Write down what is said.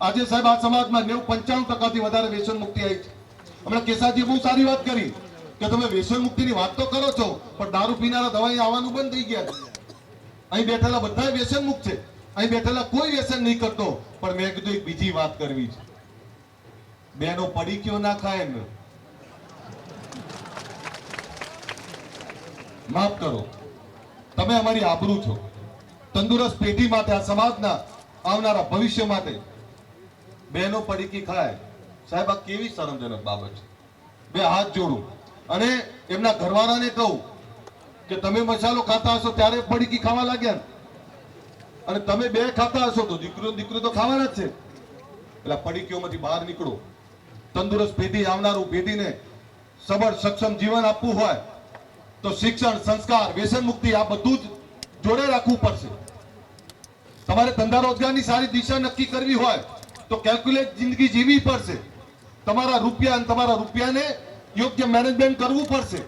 આજે સાહેબ આ સમાજમાં 95% વધારે વ્યસન મુક્તિ આવી છે. હમણાં કેસાજી બહુ સારી વાત કરી કે તમે વ્યસન મુક્તિની વાત તો કરો છો, પણ દારૂ પીનારા દવાઈ આવવાનું બંધ થઈ ગયા છે. અહીં બેઠેલા બધા વ્યસન મુક્ત છે, અહીં બેઠેલા કોઈ વ્યસન નહીં કરતો. પણ મેં કીધું એક બીજી વાત કરવી છે. બેનો પડી ક્યો ના ખાય એમ, માફ કરો, તમે અમારી આબરૂ છો. તંદુરસ્ત પેઢી માટે, આ સમાજના આવનારા ભવિષ્ય માટે બેનો પડીકી ખાય, સાહેબ આ કેવી શરમજનક બાબત છે. બે હાથ જોડું અને એમના ઘરવાળાને કહું કે તમે મસાલો ખાતા હશો ત્યારે પડીકી ખાવા લાગ્યા, અને તમે બે ખાતા હશો તો દીકરો તો ખાવાના જ છે. એટલે પડીકીઓમાંથી બહાર નીકળો. તંદુરસ્ત પેઢી, આવનારું પેઢીને સબળ સક્ષમ જીવન આપવું હોય તો શિક્ષણ, સંસ્કાર, વ્યસન મુક્તિ આ બધું જ જોડે રાખવું પડશે. તમારે ધંધા રોજગારની સારી દિશા નક્કી કરવી હોય તો કેલ્ક્યુલેટ જિંદગી જીવવી પડશે. તમારા રૂપિયાને યોગ્ય મેનેજમેન્ટ કરવું પડશે.